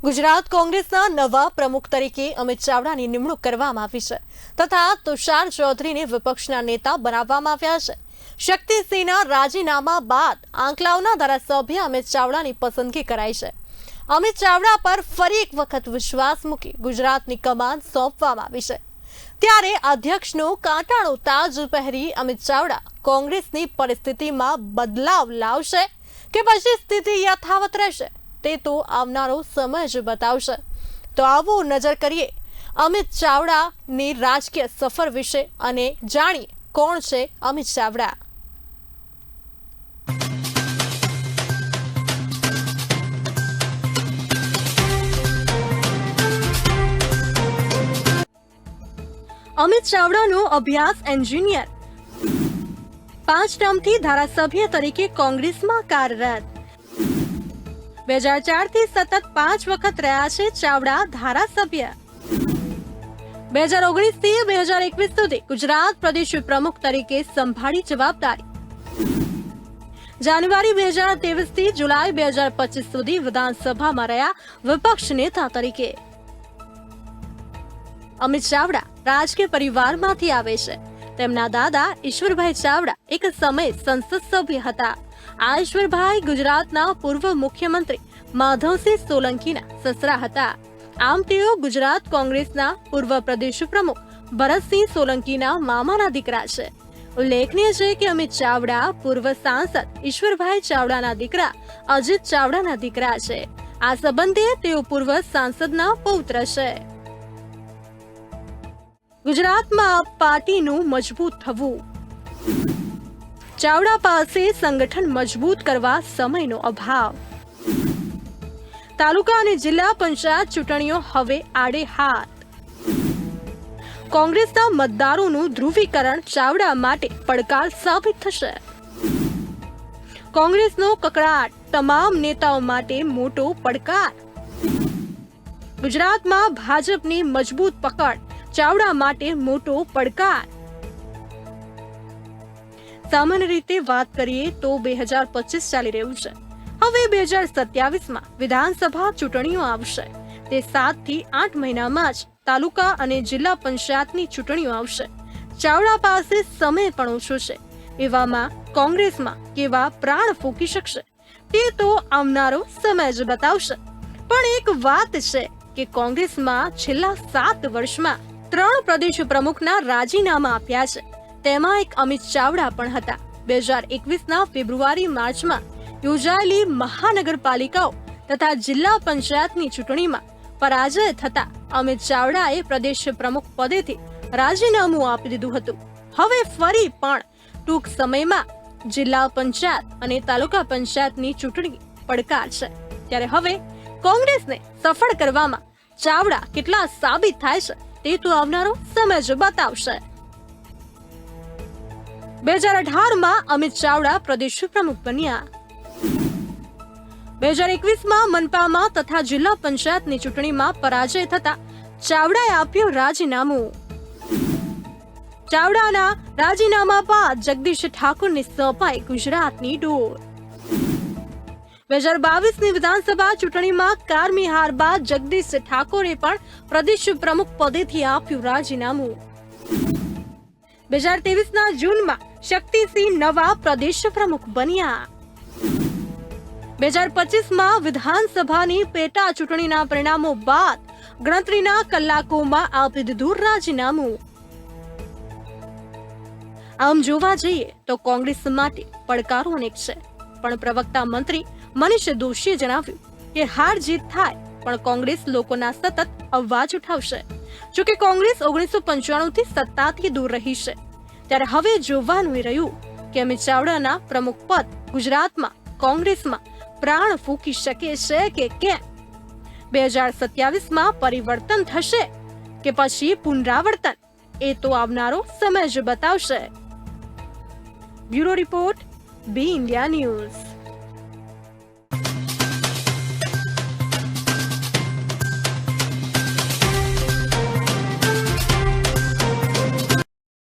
ગુજરાત કોંગ્રેસના નવા પ્રમુખ તરીકે અમિત ચાવડાની નિમણૂક કરવામાં આવી છે તથા તુષાર ચૌધરીને વિપક્ષના નેતા બનાવવામાં આવ્યા છે। શક્તિસિંહના રાજીનામા બાદ આંકલાવના ધારાસભ્ય અમિત ચાવડાની પસંદગી કરાઈ છે। અમિત ચાવડા પર ફરી એક વખત વિશ્વાસ મૂકી ગુજરાતની કમાન સોંપવામાં આવી છે। ત્યારે અધ્યક્ષનું કાંટાળો તાજ પહેરી અમિત ચાવડા કોંગ્રેસની પરિસ્થિતિમાં બદલાવ લાવશે કે પછી સ્થિતિ યથાવત રહેશે તે તો આવનારો સમય જ બતાવશે। તો આવો નજર કરીએ અમિત ચાવડાની રાજકીય સફર વિશે અને જાણીએ કોણ છે અમિત ચાવડા। અમિત ચાવડાનો અભ્યાસ એન્જિનિયર, 5 ટર્મથી ધારાસભ્ય તરીકે કોંગ્રેસમાં કાર્યરત। 2004 થી સતત 5 વખત રહ્યા છે ચાવડા ધારાસભ્ય। 2019 થી 2021 સુધી ગુજરાત પ્રદેશ પ્રમુખ તરીકે સંભાળી જવાબદારી। જાન્યુઆરી 2023 થી જુલાઈ 2025 સુધી વિધાનસભામાં રહ્યા વિપક્ષ નેતા તરીકે। અમિત ચાવડા રાજકીય પરિવારમાંથી આવે છે। તેમના દાદા ઈશ્વરભાઈ ચાવડા એક સમયે સંસદ સભ્ય હતા। આ ઈશ્વરભાઈ ગુજરાતના પૂર્વ મુખ્યમંત્રી માધવસિંહ સોલંકીના સસરા હતા। આમ તેઓ ગુજરાત કોંગ્રેસના પૂર્વ પ્રદેશ પ્રમુખ ભરતસિંહ સોલંકીના મામાના દીકરા છે। ઉલ્લેખનીય છે કે અમિત ચાવડા પૂર્વ સાંસદ ઈશ્વરભાઈ ચાવડાના દીકરા અજીત ચાવડાના દીકરા છે। આ સંબંધે તેઓ પૂર્વ સાંસદના પૌત્ર છે। ગુજરાતમાં પાર્ટીનું મજબૂત થવું। ચાવડા પાસે સંગઠન મજબૂત કરવા સમયનો અભાવ। તાલુકા અને જિલ્લા પંચાયત ચૂંટણીઓ હવે આડે હાથ। કોંગ્રેસના મતદારોનું ધ્રુવીકરણ ચાવડા માટે પડકાર સાબિત થશે। કોંગ્રેસનો કકળાટ તમામ નેતાઓ માટે મોટો પડકાર। ગુજરાતમાં ભાજપની મજબૂત પકડ ચાવડા માટે મોટો પડકાર। સામાન્ય રીતે વાત કરીએ તો 2025 ચાલી રહ્યું છે। હવે 2027માં વિધાનસભા ચૂંટણીઓ આવશે। તે 7 થી 8 મહિનામાં જ તાલુકા અને જિલ્લા પંચાયતની ચૂંટણીઓ આવશે। ચાવડા પાસે સમય પણ ઓછો છે। એવામાં કોંગ્રેસમાં કેવા પ્રાણ ફૂંકી શકશે તે તો આવનારો સમય જ બતાવશે। પણ એક વાત છે કે કોંગ્રેસમાં છેલ્લા 7 વર્ષમાં 3 પ્રદેશ પ્રમુખના રાજીનામા આપ્યા છે। તેમાં એક અમિત ચાવડા પણ હતા। 2021ના ફેબ્રુઆરી માર્ચમાં યોજાયેલી મહાનગરપાલિકાઓ તથા જિલ્લા પંચાયતની ચૂંટણીમાં પરાજય થતા અમિત ચાવડાએ પ્રદેશ પ્રમુખ પદેથી રાજીનામું આપી દીધું હતું। હવે ફરી પણ ટૂંક સમયમાં જિલ્લા પંચાયત અને તાલુકા પંચાયતની ચૂંટણી પડકાર છે। ત્યારે હવે કોંગ્રેસને સફળ કરવામાં ચાવડા કેટલા સાબિત થાય છે તે તો આવનારો સમય જ બતાવશે। 2018માં અમિત ચાવડા પ્રદેશ પ્રમુખ બન્યા। 2021માં મનપામાં તથા જિલ્લા પંચાયતની ચૂંટણીમાં પરાજય થતા ચાવડાએ આપ્યું રાજીનામું। ચાવડાના રાજીનામા બાદ જગદીશ ઠાકોરની સોંપાઈ ગુજરાતની ડોર। 2022ની વિધાનસભા ચૂંટણીમાં કારમી હાર બાદ જગદીશ ઠાકોરે પણ પ્રદેશ પ્રમુખ પદેથી આપ્યું રાજીનામું। 2023ના જૂનમાં શક્તિસિંહ નવા પ્રદેશ પ્રમુખ બન્યા। 2025માં વિધાનસભાની પેટા ચૂંટણીના પરિણામો બાદ ગણતરીના કલાકોમાં આપી દીધું રાજીનામું। આમ જોવા જઈએ તો કોંગ્રેસ માટે પડકારો અનેક છે, પણ પ્રવક્તા મંત્રી મનીષ દોશીએ જણાવ્યું કે હાર જીત થાય પણ કોંગ્રેસ લોકોના સતત અવાજ ઉઠાવશે। જોકે કોંગ્રેસ 1995 થી સત્તાથી દૂર રહી છે। ત્યારે હવે જોવાનું રહ્યું કે અમિત ચાવડાના પ્રમુખ પદ ગુજરાતમાં કોંગ્રેસમાં પ્રાણ ફૂંકી શકે છે કે કેમ। 2027માં પરિવર્તન થશે કે પછી પુનરાવર્તન એ તો આવનારો સમય જ બતાવશે। બ્યુરો રિપોર્ટ, બી ઇન્ડિયા ન્યૂઝ।